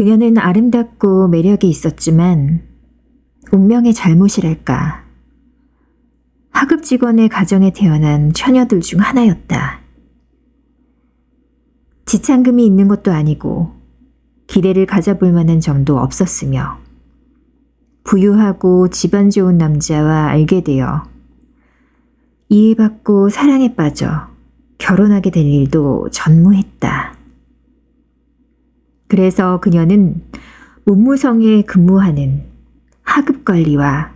그녀는 아름답고 매력이 있었지만 운명의 잘못이랄까. 하급 직원의 가정에 태어난 처녀들 중 하나였다. 지참금이 있는 것도 아니고 기대를 가져볼 만한 점도 없었으며 부유하고 집안 좋은 남자와 알게 되어 이해받고 사랑에 빠져 결혼하게 될 일도 전무했다. 그래서 그녀는 문무성에 근무하는 하급 관리와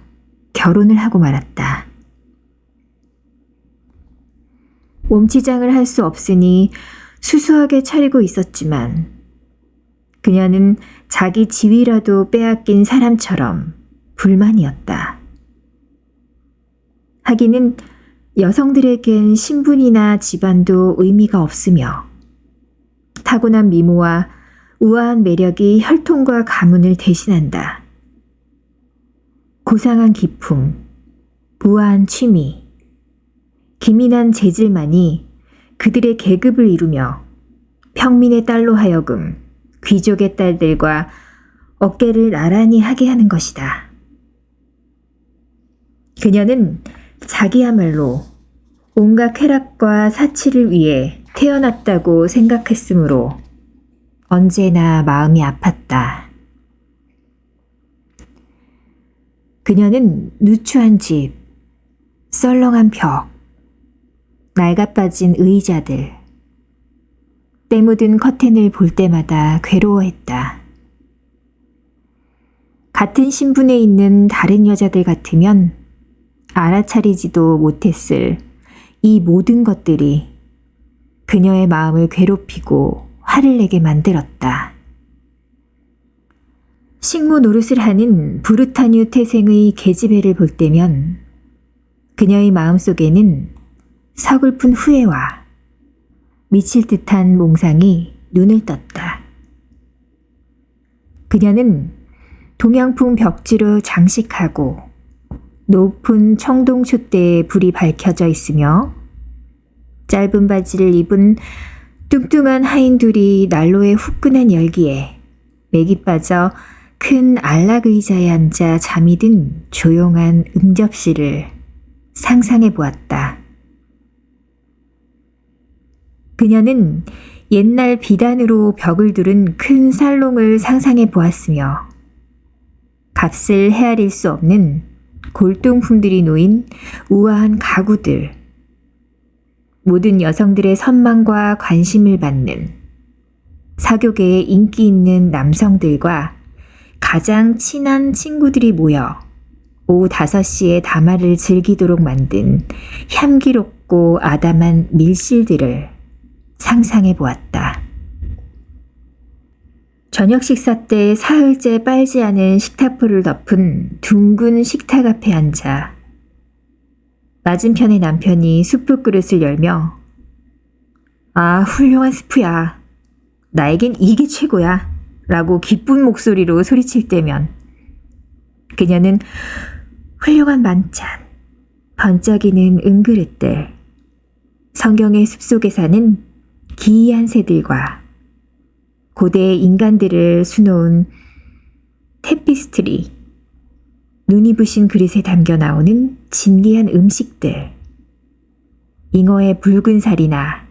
결혼을 하고 말았다. 몸치장을 할 수 없으니 수수하게 차리고 있었지만 그녀는 자기 지위라도 빼앗긴 사람처럼 불만이었다. 하기는 여성들에겐 신분이나 집안도 의미가 없으며 타고난 미모와 우아한 매력이 혈통과 가문을 대신한다. 고상한 기품, 우아한 취미, 기민한 재질만이 그들의 계급을 이루며 평민의 딸로 하여금 귀족의 딸들과 어깨를 나란히 하게 하는 것이다. 그녀는 자기야말로 온갖 쾌락과 사치를 위해 태어났다고 생각했으므로 언제나 마음이 아팠다. 그녀는 누추한 집, 썰렁한 벽, 낡아빠진 의자들, 때 묻은 커튼을 볼 때마다 괴로워했다. 같은 신분에 있는 다른 여자들 같으면 알아차리지도 못했을 이 모든 것들이 그녀의 마음을 괴롭히고 화를 내게 만들었다. 식모 노릇을 하는 부르타뉴 태생의 계집애를 볼 때면 그녀의 마음속에는 서글픈 후회와 미칠 듯한 몽상이 눈을 떴다. 그녀는 동양풍 벽지로 장식하고 높은 청동 촛대에 불이 밝혀져 있으며 짧은 바지를 입은 뚱뚱한 하인 둘이 난로의 후끈한 열기에 맥이 빠져 큰 안락 의자에 앉아 잠이 든 조용한 응접실을 상상해 보았다. 그녀는 옛날 비단으로 벽을 두른 큰 살롱을 상상해 보았으며 값을 헤아릴 수 없는 골동품들이 놓인 우아한 가구들, 모든 여성들의 선망과 관심을 받는 사교계에 인기 있는 남성들과 가장 친한 친구들이 모여 오후 5시에 담화를 즐기도록 만든 향기롭고 아담한 밀실들을 상상해 보았다. 저녁 식사 때 사흘째 빨지 않은 식탁포를 덮은 둥근 식탁 앞에 앉아 맞은편의 남편이 수프 그릇을 열며 "아, 훌륭한 스프야. 나에겐 이게 최고야." 라고 기쁜 목소리로 소리칠 때면 그녀는 훌륭한 만찬, 번쩍이는 은그릇들, 성경의 숲속에 사는 기이한 새들과 고대의 인간들을 수놓은 테피스트리, 눈이 부신 그릇에 담겨 나오는 진귀한 음식들, 잉어의 붉은 살이나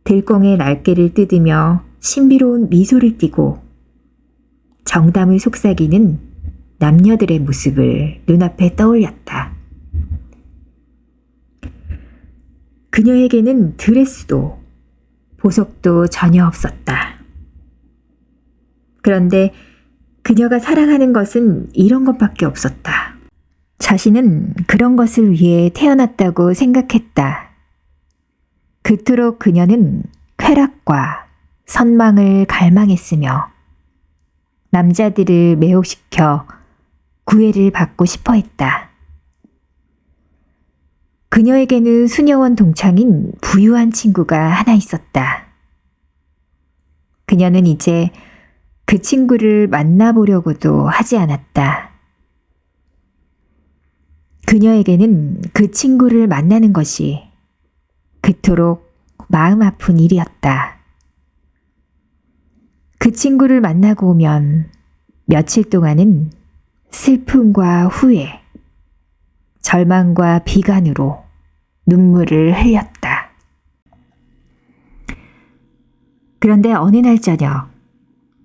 들꽁의 날개를 뜯으며 신비로운 미소를 띠고 정담을 속삭이는 남녀들의 모습을 눈앞에 떠올렸다. 그녀에게는 드레스도 보석도 전혀 없었다. 그런데 그녀가 사랑하는 것은 이런 것밖에 없었다. 자신은 그런 것을 위해 태어났다고 생각했다. 그토록 그녀는 쾌락과 선망을 갈망했으며 남자들을 매혹시켜 구애를 받고 싶어 했다. 그녀에게는 수녀원 동창인 부유한 친구가 하나 있었다. 그녀는 이제 그 친구를 만나보려고도 하지 않았다. 그녀에게는 그 친구를 만나는 것이 그토록 마음 아픈 일이었다. 그 그 친구를 만나고 오면 며칠 동안은 슬픔과 후회, 절망과 비관으로 눈물을 흘렸다. 그런데 어느 날 저녁,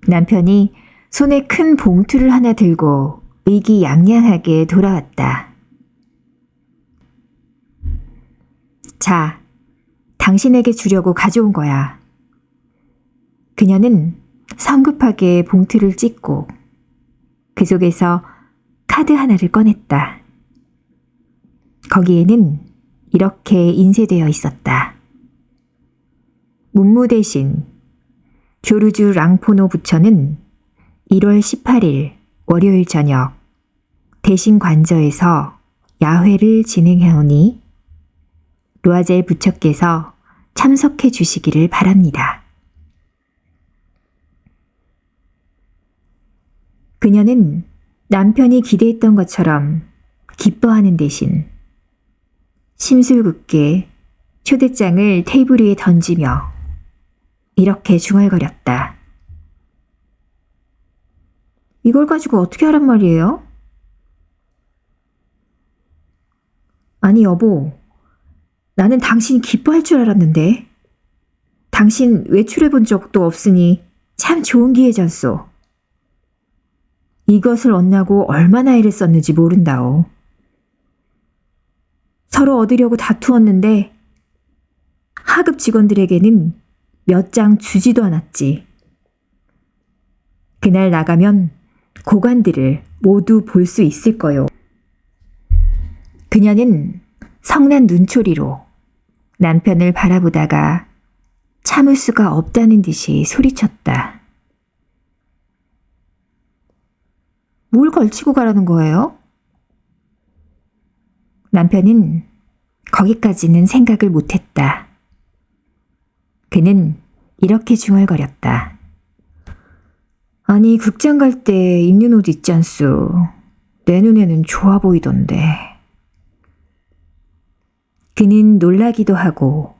남편이 손에 큰 봉투를 하나 들고 의기양양하게 돌아왔다. 자, 당신에게 주려고 가져온 거야. 그녀는 성급하게 봉투를 찢고 그 속에서 카드 하나를 꺼냈다. 거기에는 이렇게 인쇄되어 있었다. 문무 대신 조르주 랑포노 부처는 1월 18일 월요일 저녁 대신 관저에서 야회를 진행해오니 루아젤 부처께서 참석해 주시기를 바랍니다. 그녀는 남편이 기대했던 것처럼 기뻐하는 대신 심술궂게 초대장을 테이블 위에 던지며 이렇게 중얼거렸다. 이걸 가지고 어떻게 하란 말이에요? 아니 여보, 나는 당신이 기뻐할 줄 알았는데. 당신 외출해 본 적도 없으니 참 좋은 기회잖소. 이것을 얻나고 얼마나 애를 썼는지 모른다오. 서로 얻으려고 다투었는데 하급 직원들에게는 몇 장 주지도 않았지. 그날 나가면 고관들을 모두 볼 수 있을 거요. 그녀는 성난 눈초리로 남편을 바라보다가 참을 수가 없다는 듯이 소리쳤다. 뭘 걸치고 가라는 거예요? 남편은 거기까지는 생각을 못했다. 그는 이렇게 중얼거렸다. 아니 극장 갈 때 입는 옷 있지 않소. 내 눈에는 좋아 보이던데. 그는 놀라기도 하고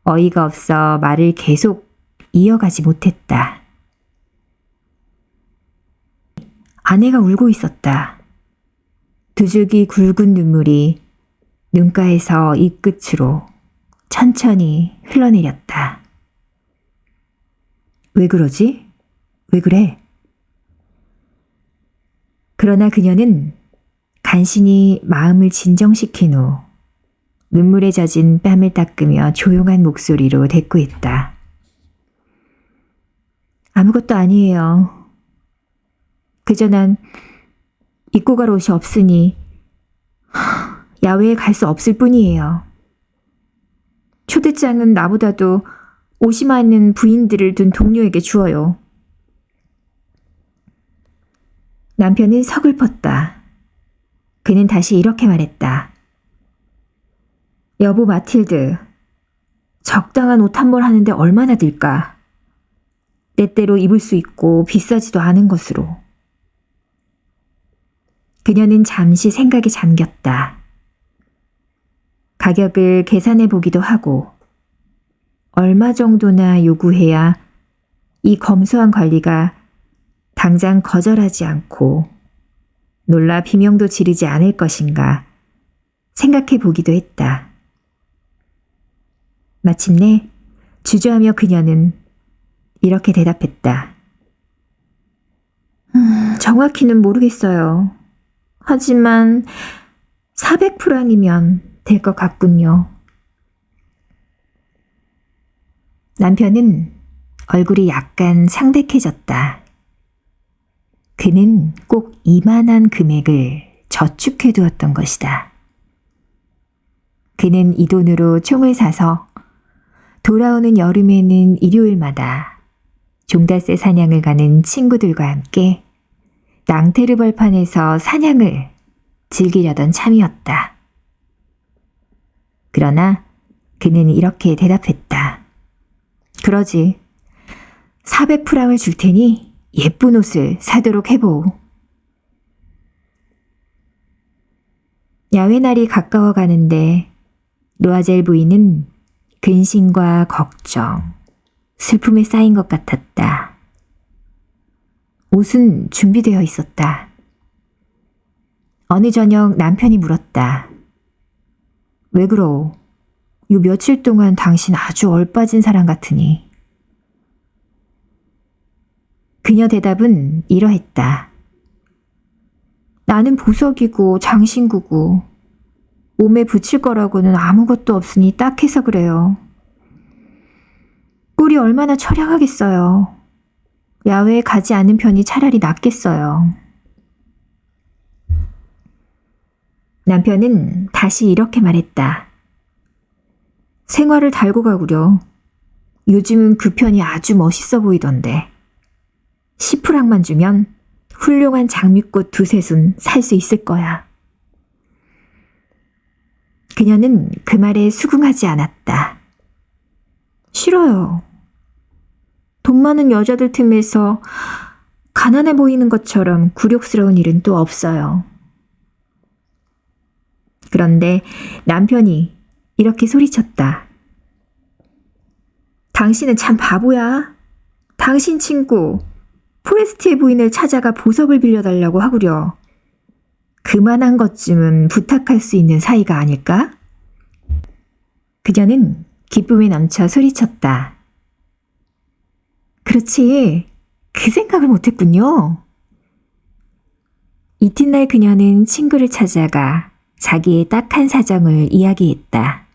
어이가 없어 말을 계속 이어가지 못했다. 아내가 울고 있었다. 두 줄기 굵은 눈물이 눈가에서 입끝으로 천천히 흘러내렸다. 왜 그러지? 왜 그래? 그러나 그녀는 간신히 마음을 진정시킨 후 눈물에 젖은 뺨을 닦으며 조용한 목소리로 대꾸했다. 아무것도 아니에요. 그저 난 입고 갈 옷이 없으니 야외에 갈 수 없을 뿐이에요. 초대장은 나보다도 옷이 많은 부인들을 둔 동료에게 주어요. 남편은 서글펐다. 그는 다시 이렇게 말했다. 여보 마틸드, 적당한 옷 한 벌 하는데 얼마나 들까? 때때로 입을 수 있고 비싸지도 않은 것으로. 그녀는 잠시 생각에 잠겼다. 가격을 계산해 보기도 하고 얼마 정도나 요구해야 이 검소한 관리가 당장 거절하지 않고 놀라 비명도 지르지 않을 것인가 생각해 보기도 했다. 마침내 주저하며 그녀는 이렇게 대답했다. 정확히는 모르겠어요. 하지만 400프랑이면 될 것 같군요. 남편은 얼굴이 약간 창백해졌다. 그는 꼭 이만한 금액을 저축해 두었던 것이다. 그는 이 돈으로 총을 사서 돌아오는 여름에는 일요일마다 종달새 사냥을 가는 친구들과 함께 낭테르 벌판에서 사냥을 즐기려던 참이었다. 그러나 그는 이렇게 대답했다. 그러지. 400프랑을 줄 테니 예쁜 옷을 사도록 해보오. 야외 날이 가까워 가는데 루아젤 부인은 근심과 걱정, 슬픔에 쌓인 것 같았다. 옷은 준비되어 있었다. 어느 저녁 남편이 물었다. 왜 그러? 요 며칠 동안 당신 아주 얼빠진 사람 같으니. 그녀 대답은 이러했다. 나는 보석이고 장신구고 몸에 붙일 거라고는 아무것도 없으니 딱해서 그래요. 꼴이 얼마나 처량하겠어요. 야외에 가지 않는 편이 차라리 낫겠어요. 남편은 다시 이렇게 말했다. 생활을 달고 가구려. 요즘은 그 편이 아주 멋있어 보이던데. 10프랑만 주면 훌륭한 장미꽃 2-3순 살 수 있을 거야. 그녀는 그 말에 수긍하지 않았다. 싫어요. 돈 많은 여자들 틈에서 가난해 보이는 것처럼 굴욕스러운 일은 또 없어요. 그런데 남편이 이렇게 소리쳤다. 당신은 참 바보야. 당신 친구 포레스트의 부인을 찾아가 보석을 빌려달라고 하구려. 그만한 것쯤은 부탁할 수 있는 사이가 아닐까? 그녀는 기쁨에 넘쳐 소리쳤다. 그렇지, 그 생각을 못했군요. 이튿날 그녀는 친구를 찾아가 자기의 딱한 사정을 이야기했다.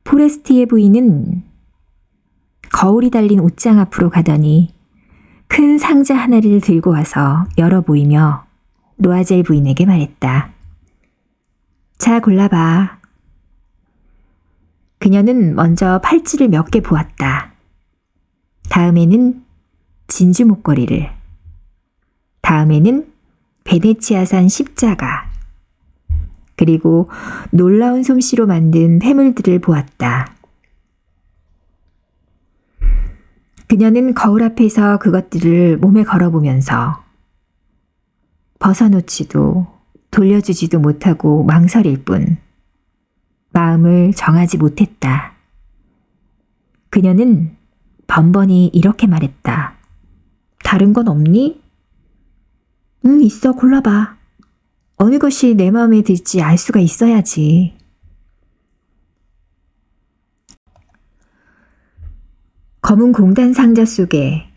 포레스트의 부인은 거울이 달린 옷장 앞으로 가더니 큰 상자 하나를 들고 와서 열어 보이며 로아젤 부인에게 말했다. 자, 골라봐. 그녀는 먼저 팔찌를 몇 개 보았다. 다음에는 진주 목걸이를, 다음에는 베네치아산 십자가, 그리고 놀라운 솜씨로 만든 패물들을 보았다. 그녀는 거울 앞에서 그것들을 몸에 걸어보면서 벗어놓지도 돌려주지도 못하고 망설일 뿐 마음을 정하지 못했다. 그녀는 번번이 이렇게 말했다. 다른 건 없니? 응, 있어. 골라봐. 어느 것이 내 마음에 들지 알 수가 있어야지. 검은 공단 상자 속에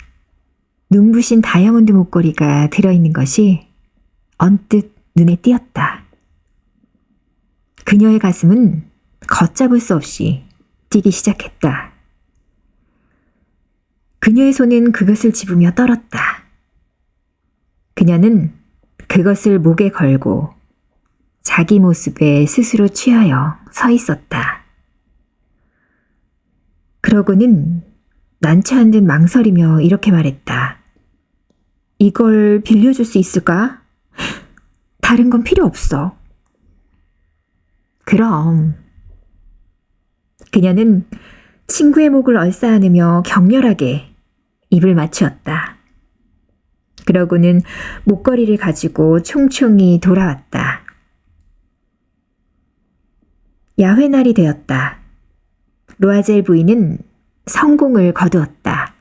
눈부신 다이아몬드 목걸이가 들어있는 것이 언뜻 눈에 띄었다. 그녀의 가슴은 걷잡을 수 없이 뛰기 시작했다. 그녀의 손은 그것을 집으며 떨었다. 그녀는 그것을 목에 걸고 자기 모습에 스스로 취하여 서 있었다. 그러고는 난처한 듯 망설이며 이렇게 말했다. 이걸 빌려줄 수 있을까? 다른 건 필요 없어. 그럼. 그녀는 친구의 목을 얼싸안으며 격렬하게 입을 맞추었다. 그러고는 목걸이를 가지고 총총히 돌아왔다. 야훼날이 되었다. 로아젤 부인은 성공을 거두었다.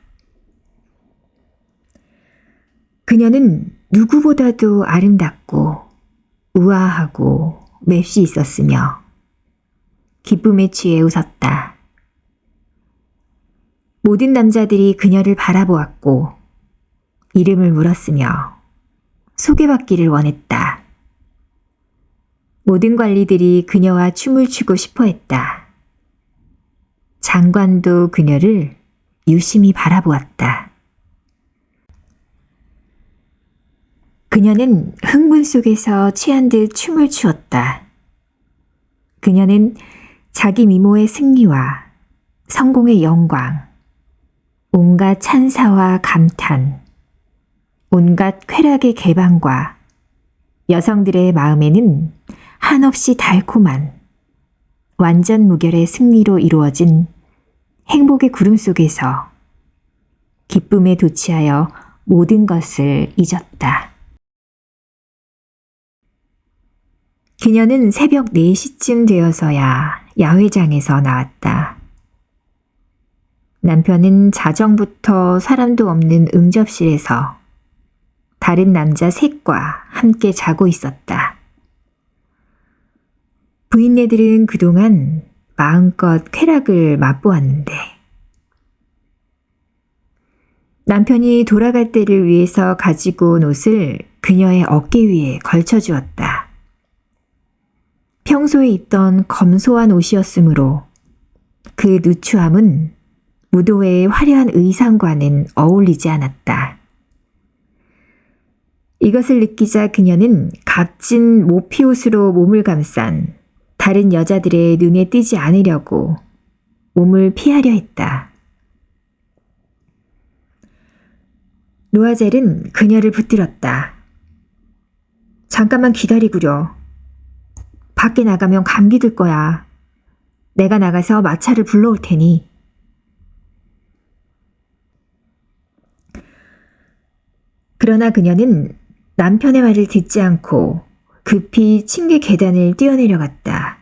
그녀는 누구보다도 아름답고 우아하고 맵시 있었으며 기쁨에 취해 웃었다. 모든 남자들이 그녀를 바라보았고 이름을 물었으며 소개받기를 원했다. 모든 관리들이 그녀와 춤을 추고 싶어 했다. 장관도 그녀를 유심히 바라보았다. 그녀는 흥분 속에서 취한 듯 춤을 추었다. 그녀는 자기 미모의 승리와 성공의 영광, 온갖 찬사와 감탄, 온갖 쾌락의 개방과 여성들의 마음에는 한없이 달콤한 완전 무결의 승리로 이루어진 행복의 구름 속에서 기쁨에 도취하여 모든 것을 잊었다. 그녀는 새벽 4시쯤 되어서야 야회장에서 나왔다. 남편은 자정부터 사람도 없는 응접실에서 다른 남자 셋과 함께 자고 있었다. 부인네들은 그동안 마음껏 쾌락을 맛보았는데 남편이 돌아갈 때를 위해서 가지고 온 옷을 그녀의 어깨 위에 걸쳐주었다. 평소에 입던 검소한 옷이었으므로 그 누추함은 무도회의 화려한 의상과는 어울리지 않았다. 이것을 느끼자 그녀는 값진 모피옷으로 몸을 감싼 다른 여자들의 눈에 띄지 않으려고 몸을 피하려 했다. 로아젤은 그녀를 붙들었다. 잠깐만 기다리구려. 밖에 나가면 감기 들 거야. 내가 나가서 마차를 불러올 테니. 그러나 그녀는 남편의 말을 듣지 않고 급히 층계 계단을 뛰어내려갔다.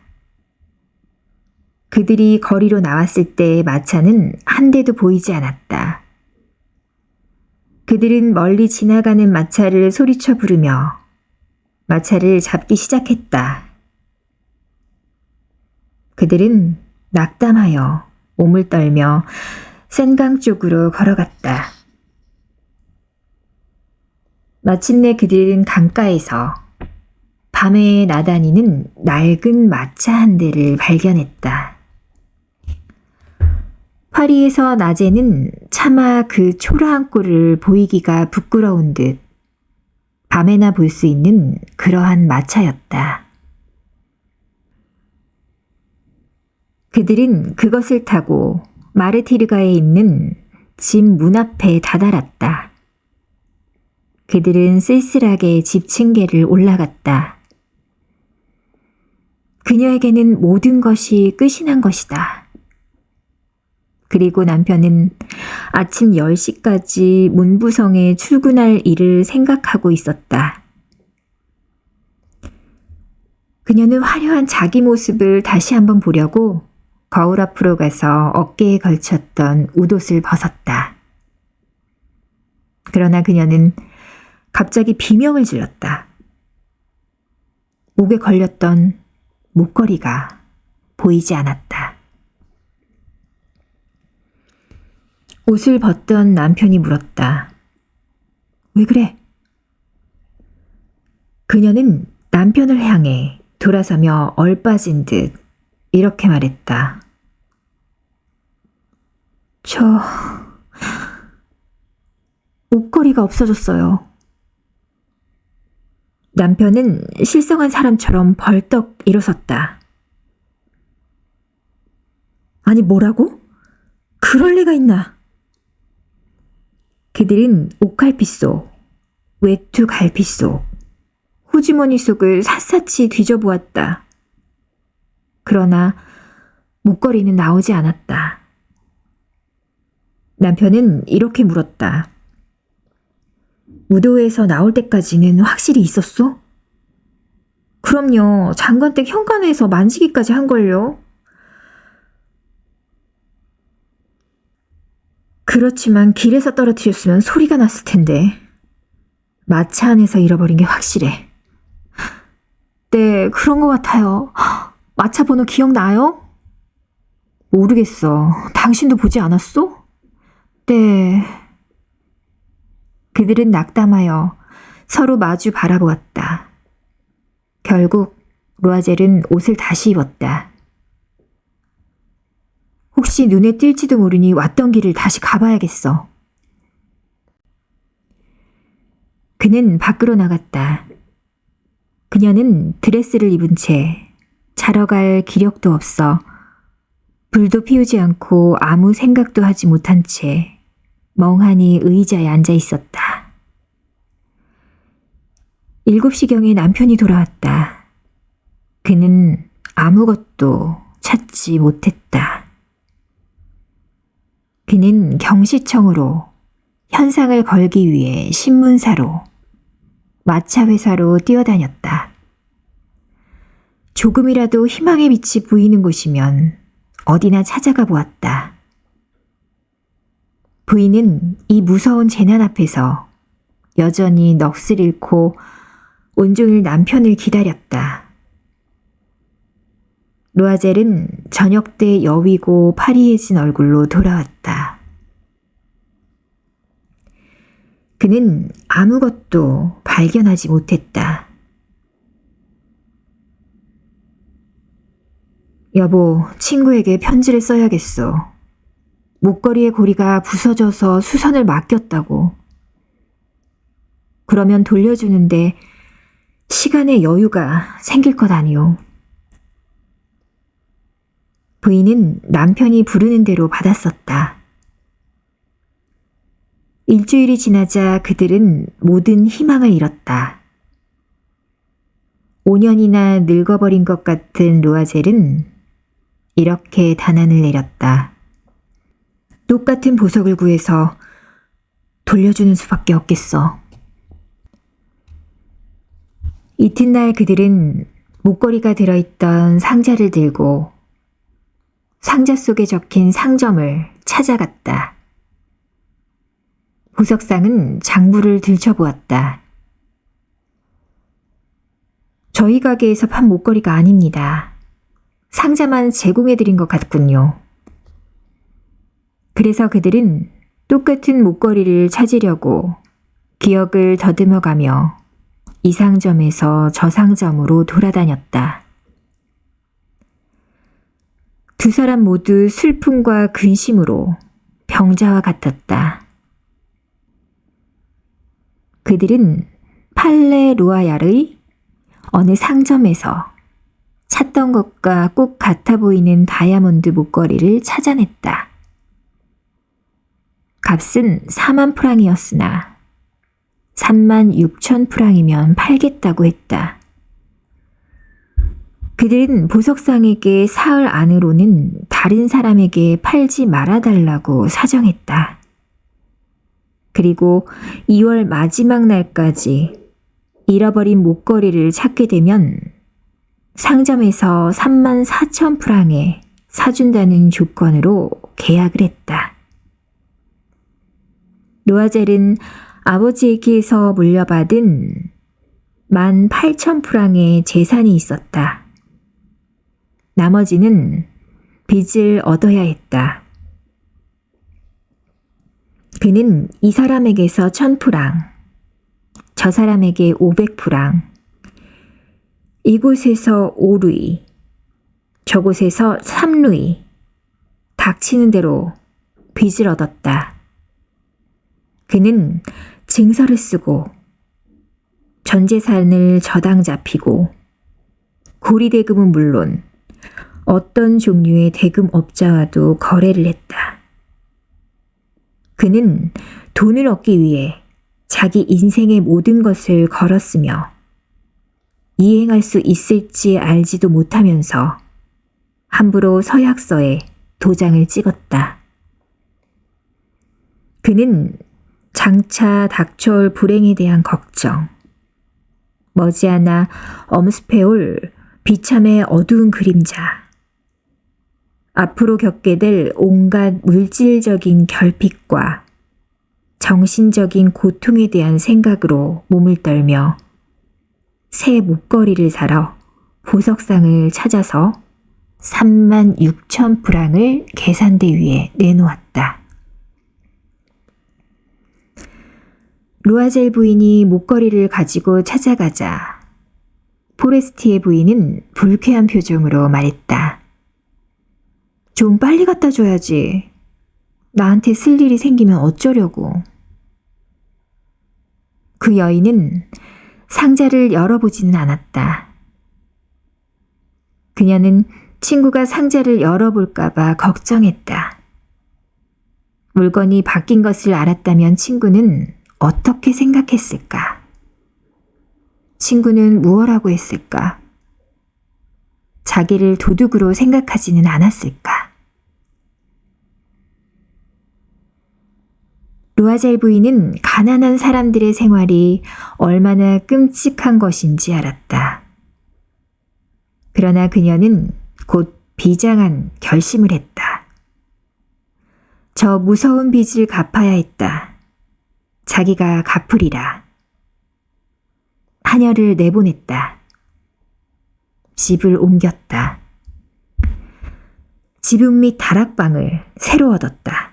그들이 거리로 나왔을 때 마차는 한 대도 보이지 않았다. 그들은 멀리 지나가는 마차를 소리쳐 부르며 마차를 잡기 시작했다. 그들은 낙담하여 몸을 떨며 센강 쪽으로 걸어갔다. 마침내 그들은 강가에서 밤에 나다니는 낡은 마차 한 대를 발견했다. 파리에서 낮에는 차마 그 초라한 꼴을 보이기가 부끄러운 듯 밤에나 볼 수 있는 그러한 마차였다. 그들은 그것을 타고 마르티르가에 있는 집 문 앞에 다다랐다. 그들은 쓸쓸하게 집 층계를 올라갔다. 그녀에게는 모든 것이 끝이 난 것이다. 그리고 남편은 아침 10시까지 문부성에 출근할 일을 생각하고 있었다. 그녀는 화려한 자기 모습을 다시 한번 보려고 거울 앞으로 가서 어깨에 걸쳤던 웃옷을 벗었다. 그러나 그녀는 갑자기 비명을 질렀다. 목에 걸렸던 목걸이가 보이지 않았다. 옷을 벗던 남편이 물었다. 왜 그래? 그녀는 남편을 향해 돌아서며 얼빠진 듯 이렇게 말했다. 저 목걸이가 없어졌어요. 남편은 실성한 사람처럼 벌떡 일어섰다. 아니 뭐라고? 그럴 리가 있나? 그들은 옷갈피 속, 외투 갈피 속, 호주머니 속을 샅샅이 뒤져보았다. 그러나 목걸이는 나오지 않았다. 남편은 이렇게 물었다. 무도회에서 나올 때까지는 확실히 있었어? 그럼요. 장관댁 현관에서 만지기까지 한걸요. 그렇지만 길에서 떨어뜨렸으면 소리가 났을 텐데. 마차 안에서 잃어버린 게 확실해. 네, 그런 것 같아요. 마차 번호 기억나요? 모르겠어. 당신도 보지 않았어? 네. 그들은 낙담하여 서로 마주 바라보았다. 결국 로아젤은 옷을 다시 입었다. 혹시 눈에 띌지도 모르니 왔던 길을 다시 가봐야겠어. 그는 밖으로 나갔다. 그녀는 드레스를 입은 채 자러 갈 기력도 없어 불도 피우지 않고 아무 생각도 하지 못한 채 멍하니 의자에 앉아 있었다. 7시경에 남편이 돌아왔다. 그는 아무것도 찾지 못했다. 그는 경시청으로 현상을 걸기 위해 신문사로 마차 회사로 뛰어다녔다. 조금이라도 희망의 빛이 보이는 곳이면 어디나 찾아가 보았다. 부인은 이 무서운 재난 앞에서 여전히 넋을 잃고 온종일 남편을 기다렸다. 루아젤은 저녁 때 여위고 파리해진 얼굴로 돌아왔다. 그는 아무것도 발견하지 못했다. 여보, 친구에게 편지를 써야겠어. 목걸이의 고리가 부서져서 수선을 맡겼다고. 그러면 돌려주는데 시간의 여유가 생길 것 아니오. 부인은 남편이 부르는 대로 받았었다. 일주일이 지나자 그들은 모든 희망을 잃었다. 5년이나 늙어버린 것 같은 루아젤은 이렇게 단안을 내렸다. 똑같은 보석을 구해서 돌려주는 수밖에 없겠어. 이튿날 그들은 목걸이가 들어있던 상자를 들고 상자 속에 적힌 상점을 찾아갔다. 보석상은 장부를 들춰보았다. 저희 가게에서 판 목걸이가 아닙니다. 상자만 제공해드린 것 같군요. 그래서 그들은 똑같은 목걸이를 찾으려고 기억을 더듬어가며 이 상점에서 저 상점으로 돌아다녔다. 두 사람 모두 슬픔과 근심으로 병자와 같았다. 그들은 팔레 루아얄의 어느 상점에서 찾던 것과 꼭 같아 보이는 다이아몬드 목걸이를 찾아냈다. 값은 4만 프랑이었으나 3만 6천 프랑이면 팔겠다고 했다. 그들은 보석상에게 사흘 안으로는 다른 사람에게 팔지 말아달라고 사정했다. 그리고 2월 마지막 날까지 잃어버린 목걸이를 찾게 되면 상점에서 3만 4천 프랑에 사준다는 조건으로 계약을 했다. 루아젤은 아버지에게서 물려받은 1만 8천 프랑의 재산이 있었다. 나머지는 빚을 얻어야 했다. 그는 이 사람에게서 1000프랑, 저 사람에게 500프랑, 이곳에서 5루이, 저곳에서 3루이, 닥치는 대로 빚을 얻었다. 그는 증서를 쓰고 전 재산을 저당 잡히고 고리대금은 물론 어떤 종류의 대금업자와도 거래를 했다. 그는 돈을 얻기 위해 자기 인생의 모든 것을 걸었으며 이행할 수 있을지 알지도 못하면서 함부로 서약서에 도장을 찍었다. 그는 장차 닥쳐올 불행에 대한 걱정, 머지않아 엄습해올 비참의 어두운 그림자, 앞으로 겪게 될 온갖 물질적인 결핍과 정신적인 고통에 대한 생각으로 몸을 떨며 새 목걸이를 사러 보석상을 찾아서 3만 6천 프랑을 계산대 위에 내놓았다. 루아젤 부인이 목걸이를 가지고 찾아가자 포레스티의 부인은 불쾌한 표정으로 말했다. 좀 빨리 갖다 줘야지. 나한테 쓸 일이 생기면 어쩌려고. 그 여인은 상자를 열어보지는 않았다. 그녀는 친구가 상자를 열어볼까봐 걱정했다. 물건이 바뀐 것을 알았다면 친구는 어떻게 생각했을까? 친구는 무엇라고 했을까? 자기를 도둑으로 생각하지는 않았을까? 루아젤 부인은 가난한 사람들의 생활이 얼마나 끔찍한 것인지 알았다. 그러나 그녀는 곧 비장한 결심을 했다. 저 무서운 빚을 갚아야 했다. 자기가 갚으리라. 하녀를 내보냈다. 집을 옮겼다. 지붕 및 다락방을 새로 얻었다.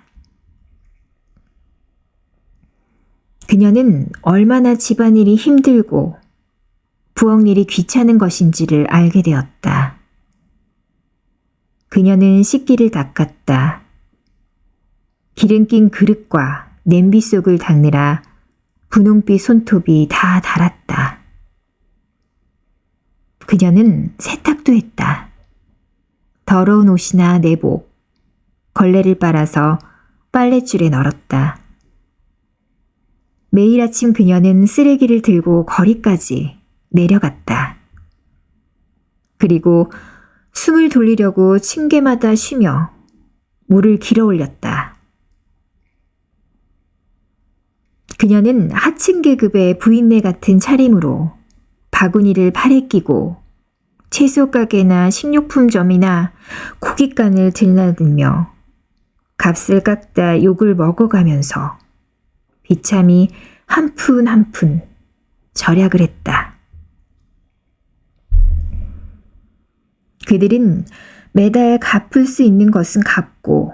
그녀는 얼마나 집안일이 힘들고 부엌일이 귀찮은 것인지를 알게 되었다. 그녀는 식기를 닦았다. 기름 낀 그릇과 냄비 속을 닦느라 분홍빛 손톱이 다 닳았다. 그녀는 세탁도 했다. 더러운 옷이나 내복, 걸레를 빨아서 빨랫줄에 널었다. 매일 아침 그녀는 쓰레기를 들고 거리까지 내려갔다. 그리고 숨을 돌리려고 층계마다 쉬며 물을 길어 올렸다. 그녀는 하층 계급의 부인네 같은 차림으로 바구니를 팔에 끼고 채소 가게나 식료품점이나 고깃간을 들나들며 값을 깎다 욕을 먹어가면서 비참히 한 푼 한 푼 절약을 했다. 그들은 매달 갚을 수 있는 것은 갚고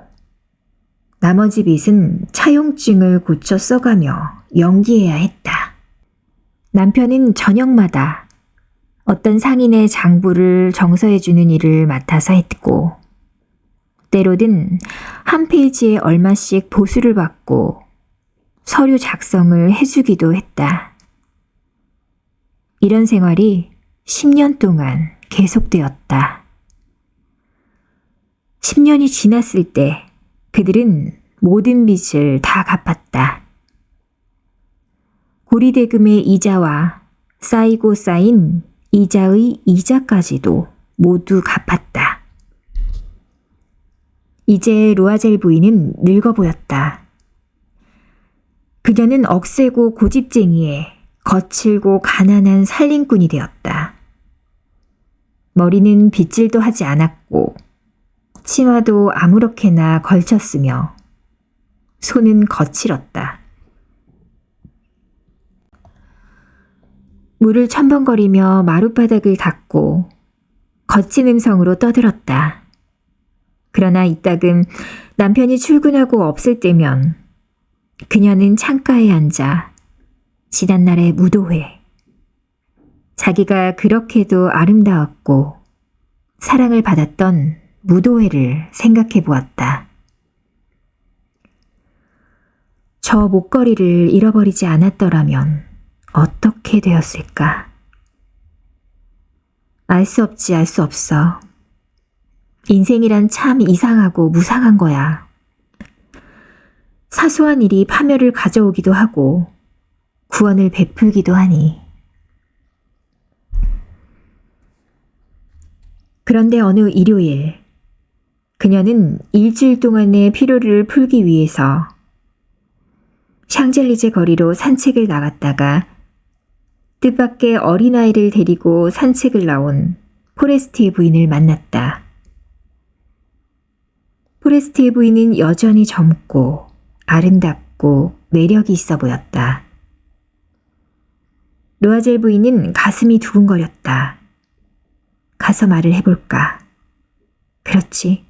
나머지 빚은 차용증을 고쳐 써가며 연기해야 했다. 남편은 저녁마다 어떤 상인의 장부를 정서해주는 일을 맡아서 했고 때로는 한 페이지에 얼마씩 보수를 받고 서류 작성을 해주기도 했다. 이런 생활이 10년 동안 계속되었다. 10년이 지났을 때 그들은 모든 빚을 다 갚았다. 고리대금의 이자와 쌓이고 쌓인 이자의 이자까지도 모두 갚았다. 이제 루아젤 부인은 늙어 보였다. 그녀는 억세고 고집쟁이에 거칠고 가난한 살림꾼이 되었다. 머리는 빗질도 하지 않았고 치마도 아무렇게나 걸쳤으며 손은 거칠었다. 물을 첨벙거리며 마룻바닥을 닦고 거친 음성으로 떠들었다. 그러나 이따금 남편이 출근하고 없을 때면 그녀는 창가에 앉아 지난날의 무도회, 자기가 그렇게도 아름다웠고 사랑을 받았던 무도회를 생각해 보았다. 저 목걸이를 잃어버리지 않았더라면 어떻게 되었을까? 알 수 없지, 알 수 없어. 인생이란 참 이상하고 무상한 거야. 사소한 일이 파멸을 가져오기도 하고 구원을 베풀기도 하니. 그런데 어느 일요일, 그녀는 일주일 동안의 피로를 풀기 위해서 샹젤리제 거리로 산책을 나갔다가 뜻밖의 어린아이를 데리고 산책을 나온 포레스티의 부인을 만났다. 포레스티의 부인은 여전히 젊고 아름답고 매력이 있어 보였다. 루아젤 부인은 가슴이 두근거렸다. 가서 말을 해볼까? 그렇지.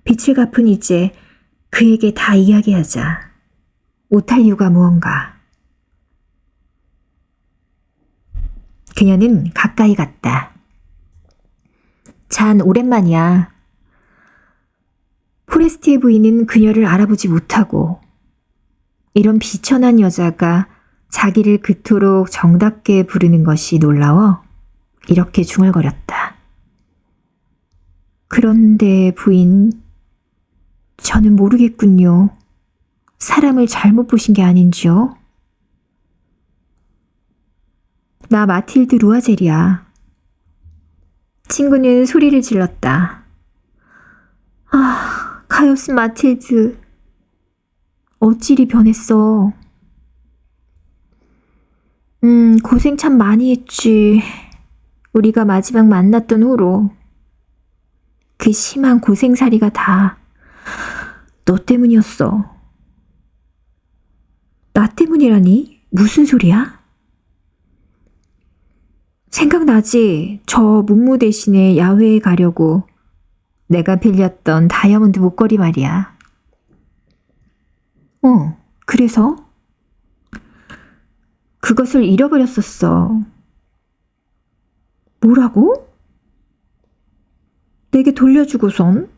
빚을 갚은 이제 그에게 다 이야기하자. 못할 이유가 무언가. 그녀는 가까이 갔다. 잔, 오랜만이야. 포레스티의 부인은 그녀를 알아보지 못하고 이런 비천한 여자가 자기를 그토록 정답게 부르는 것이 놀라워 이렇게 중얼거렸다. 그런데 부인, 저는 모르겠군요. 사람을 잘못 보신 게 아닌지요? 나 마틸드 루아젤이야. 친구는 소리를 질렀다. 아, 가엾은 마틸드. 어찌리 변했어. 고생 참 많이 했지. 우리가 마지막 만났던 후로. 그 심한 고생살이가 다 너 때문이었어. 나 때문이라니? 무슨 소리야? 생각나지? 저 문무 대신에 야외에 가려고 내가 빌렸던 다이아몬드 목걸이 말이야. 그래서? 그것을 잃어버렸었어. 뭐라고? 내게 돌려주고선?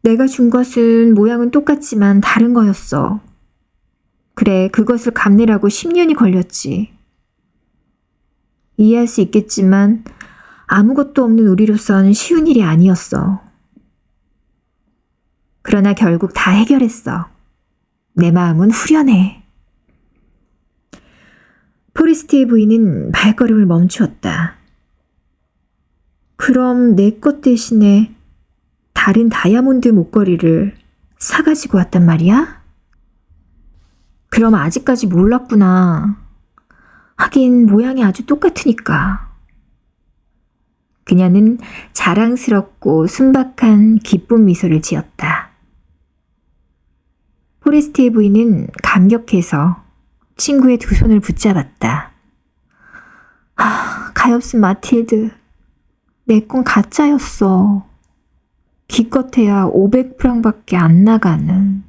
내가 준 것은 모양은 똑같지만 다른 거였어. 그래, 그것을 갚느라고 10년이 걸렸지. 이해할 수 있겠지만 아무것도 없는 우리로선 쉬운 일이 아니었어. 그러나 결국 다 해결했어. 내 마음은 후련해. 포리스티의 부인은 발걸음을 멈추었다. 그럼 내 것 대신에 다른 다이아몬드 목걸이를 사가지고 왔단 말이야? 그럼 아직까지 몰랐구나. 하긴 모양이 아주 똑같으니까. 그녀는 자랑스럽고 순박한 기쁜 미소를 지었다. 포레스트의 부인은 감격해서 친구의 두 손을 붙잡았다. 가엾은 마틸드. 내 건 가짜였어. 기껏해야 500프랑밖에 안 나가는.